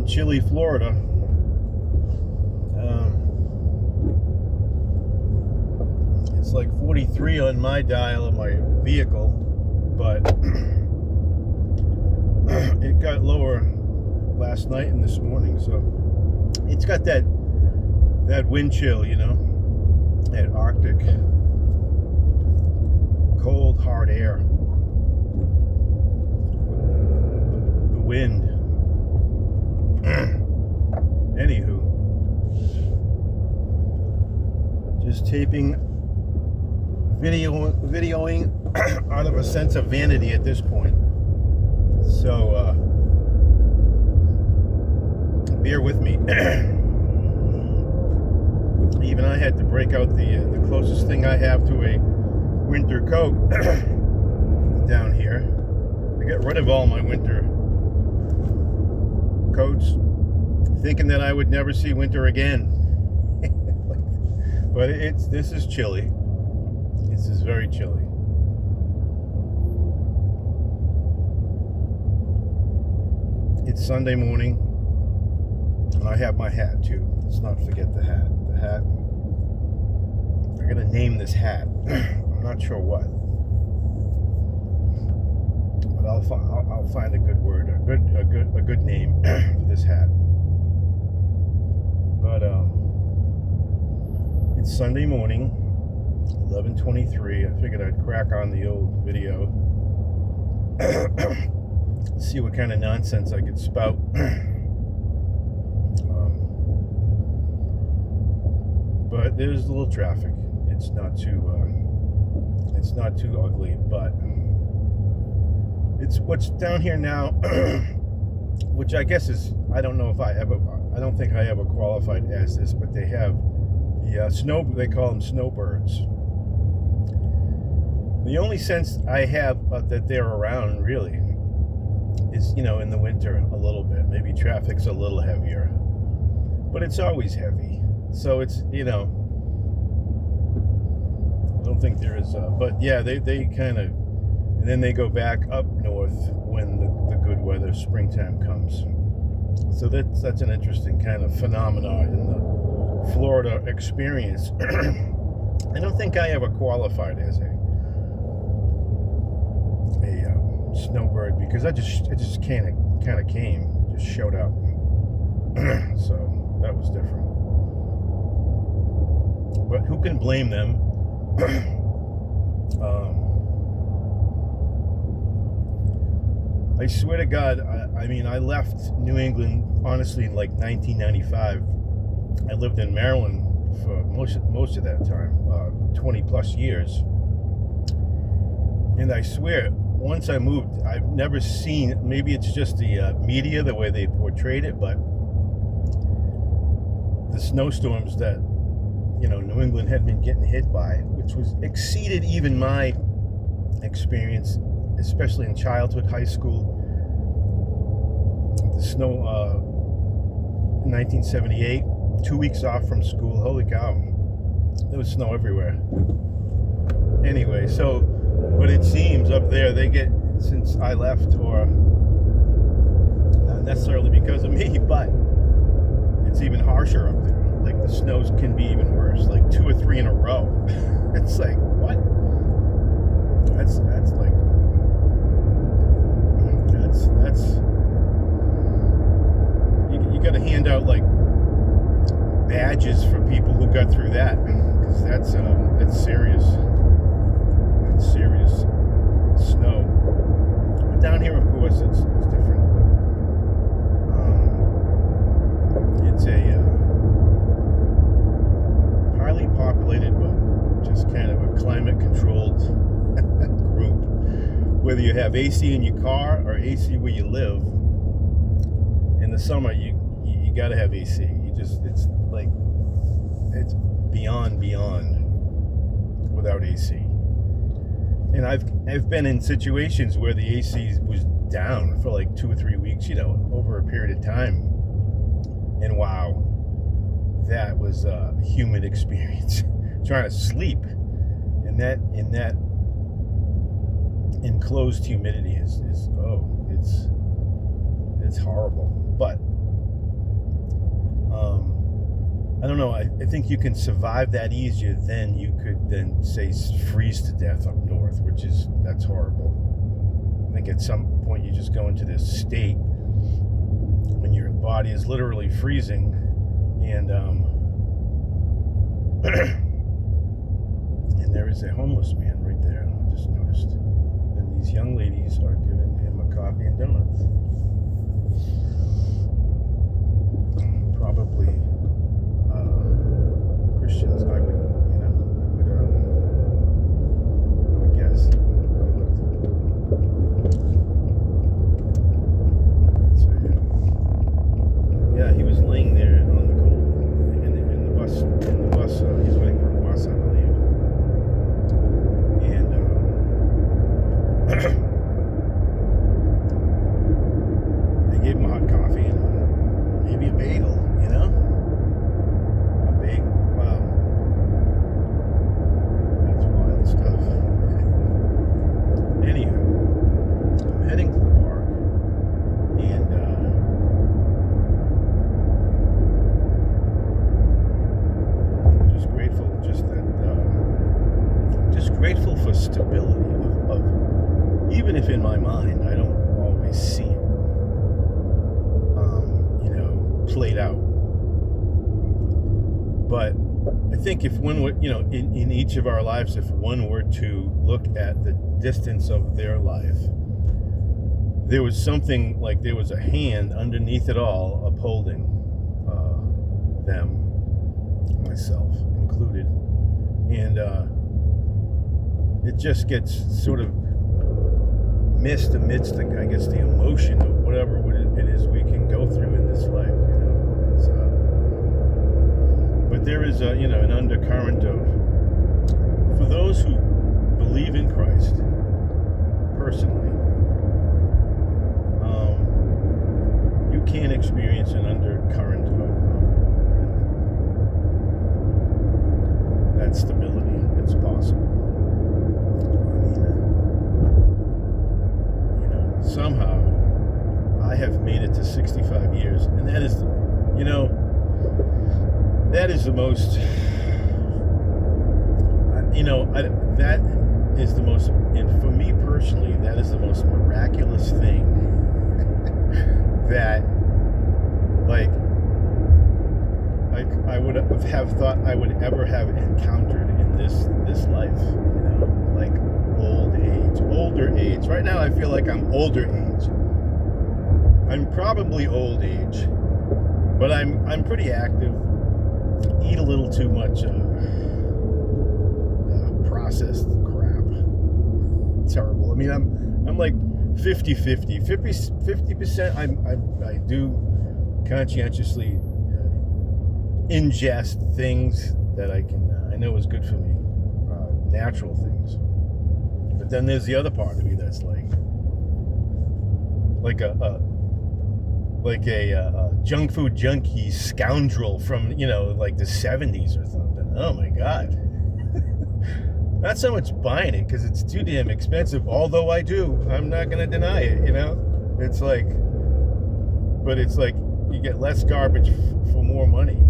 chilly Florida. It's like 43 on my dial of my vehicle, but it got lower last night and this morning, so it's got that wind chill, that Arctic cold hard air, the wind. Anywho, just videoing out of a sense of vanity at this point. So bear with me. Even I had to break out the closest thing I have to a winter coat down here. I got rid of all my winter coats, thinking that I would never see winter again. But this is chilly. This is very chilly. It's Sunday morning, and I have my hat too. Let's not forget the hat. The hat. I'm gonna name this hat. I'm not sure what, but I'll find a good word, a good name for this hat. But it's Sunday morning, 11:23. I figured I'd crack on the old video, see what kind of nonsense I could spout. But there's a little traffic. It's not too ugly, but it's what's down here now, which I guess is, I don't think I ever qualified as this, but they have the they call them snowbirds. The only sense I have that they're around really is, in the winter a little bit. Maybe traffic's a little heavier, but it's always heavy. So it's, I don't think there is, but yeah, they kind of, and then they go back up north when the good weather, springtime comes. So that's an interesting kind of phenomenon in the Florida experience. I don't think I ever qualified as a snowbird, because it just kind of came, just showed up. So that was different. But who can blame them? I swear to God, I left New England, honestly, in like 1995. I lived in Maryland for most of that time, 20 plus years. And I swear, once I moved, I've never seen, maybe it's just the media, the way they portrayed it, but the snowstorms that New England had been getting hit by, which exceeded even my experience, especially in childhood, high school. The snow, 1978, 2 weeks off from school. Holy cow, there was snow everywhere. Anyway, so, but it seems up there they get, since I left, or not necessarily because of me, but it's even harsher up there. Like the snows can be even worse, like 2 or 3 in a row. It's like, what? That's like, that's you got to hand out like badges for people who got through that, because that's serious. That's serious snow. But down here, of course, it's different. It's a highly populated, but just kind of a climate-controlled group. Whether you have AC in your car or AC where you live, in the summer you got to have AC. It's beyond without AC. And I've been in situations where the AC was down for like 2 or 3 weeks, over a period of time. And wow, that was a humid experience. Trying to sleep in that enclosed humidity is it's horrible. But I don't know. I think you can survive that easier than you could then say freeze to death up north, that's horrible. I think at some point you just go into this state when your body is literally freezing, and and there is a homeless man right there. I just noticed, and these young ladies are giving him a coffee and donuts. Probably Christians, I would guess. Yeah, he was laying there on the cold in the bus. He's waiting for a bus, I believe. And they gave him a hot coffee and maybe a bagel, a bagel. Wow, that's wild stuff. Anywho, I'm heading to the park, and just grateful for stability of even if in my mind I don't always see it played out, but I think if one would in each of our lives, if one were to look at the distance of their life, there was something like there was a hand underneath it all upholding them, myself included, and it just gets sort of missed amidst the emotion of whatever it is we can go through in this life. But there is an undercurrent of, for those who believe in Christ personally, you can experience an undercurrent of that stability. It's possible. Somehow I have made it to 65 years, and that is, that is the most, that is the most, and for me personally, that is the most miraculous thing that, I would have thought I would ever have encountered in this life, older age. Right now I feel like I'm older age. I'm probably old age, but I'm pretty active. Eat a little too much processed crap. Terrible. I mean, I'm like 50-50. 50% I do conscientiously ingest things that I know is good for me, natural things. But then there's the other part of me that's like a junk food junkie scoundrel from the 70s or something. Oh my God. Not so much buying it because it's too damn expensive, although I'm not gonna deny it. It's like, but it's like you get less garbage for more money.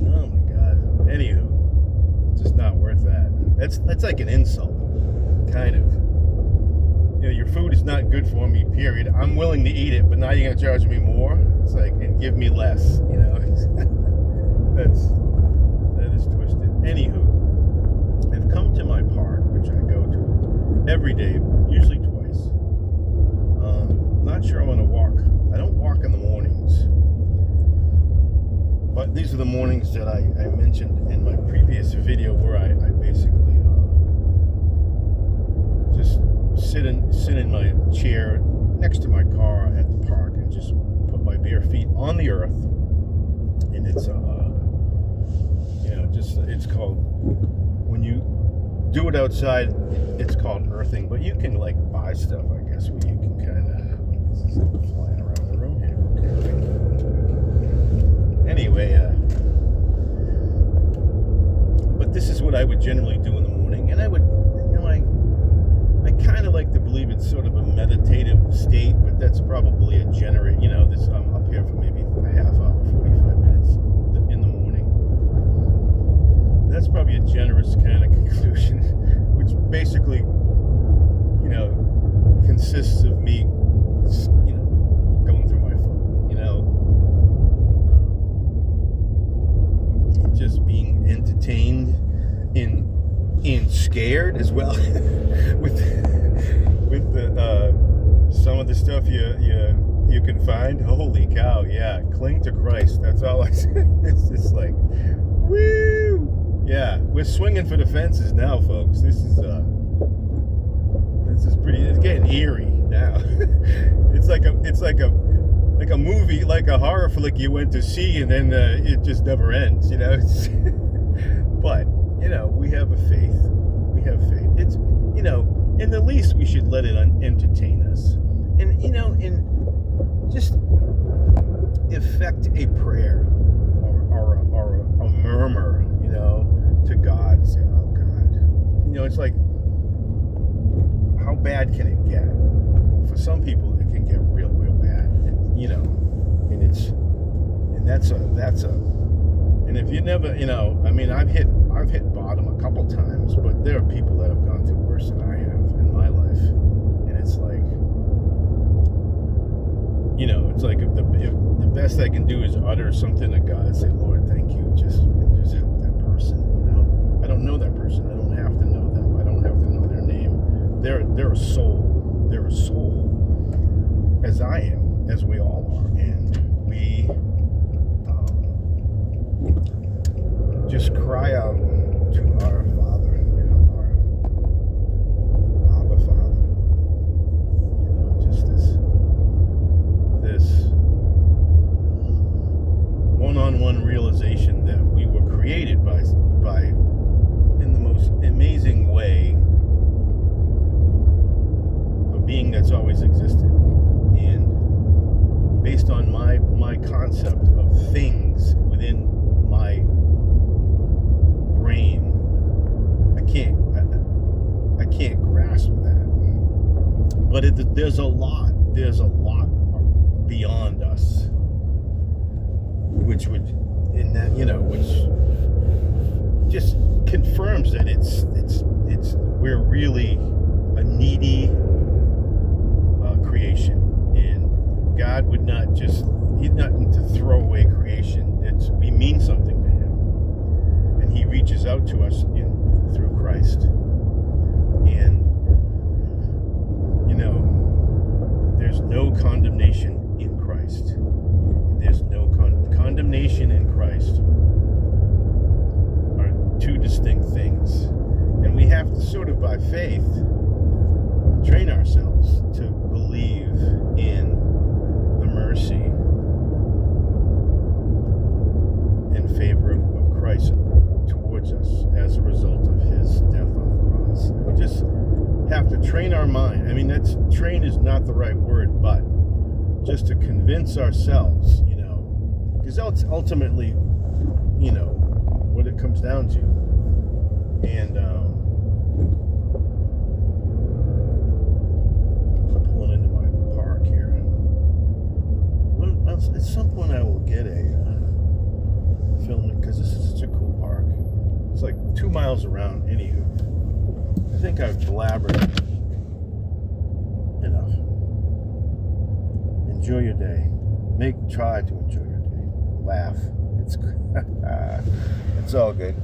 Oh my God. Anywho, it's just not worth that. That's like an insult, kind of. Your food is not good for me, period. I'm willing to eat it, but now you're gonna charge me more? It's like, and give me less, that is twisted. Anywho, I've come to my park, which I go to every day, usually twice. Not sure I'm gonna walk. I don't walk in the mornings, but these are the mornings that I mentioned in my previous video where I basically just sit in my chair next to my car at the park and just put my bare feet on the earth, and it's it's called, when you do it outside, it's called earthing, but you can buy stuff, I guess, where you can kind of, this is flying around the room here. Okay. Anyway, but this is what I would generally do in the morning, and I would, I kind of like to believe it's sort of a meditative state, but that's probably a I'm up here for maybe a half hour, basically, consists of me, going through my phone, and just being entertained and scared as well with the some of the stuff you can find. Holy cow, yeah, cling to Christ. That's all I say. It's just like, woo! Yeah, we're swinging for the fences now, folks. This is pretty. It's getting eerie now. It's like a movie, like a horror flick you went to see, and then it just never ends. But we have a faith. We have faith. It's in the least we should let it entertain us, and just effect a prayer or a murmur, to God. Say, oh God, it's like, how bad can it get? For some people, it can get real, real bad. And and if you never, I've hit bottom a couple times, but there are people that have gone through worse than I have in my life, and it's like, it's like if the best I can do is utter something to God, say, Lord, thank you, just help that person. I don't know that person. I don't have to know them. I don't have to know their name. They're a soul. They're a soul, as I am, as we all are, and we just cry out to our Father, our Abba Father. Just this one-on-one realization that we were created by in the most amazing way, a being that's always existed, and based on my concept of things within my brain, I can't grasp that. But there's a lot beyond us, which would, which just confirms that we're really a needy creation, and God would not he's not into throwaway creation. We mean something to him, and he reaches out to us through Christ. And there's no condemnation in Christ. There's no condemnation in Christ are two distinct things, and we have to sort of, by faith, train ourselves to believe in the mercy in favor of Christ towards us as a result of his death on the cross. And we just have to train our mind. Train is not the right word, but just to convince ourselves, because that's ultimately, what it comes down to. And pulling into my park here. At some point, I will get a filming, because this is such a cool park. It's like 2 miles around. Anywho, I think I've blabbered enough. Enjoy your day. Try to enjoy your day. Laugh. It's all good.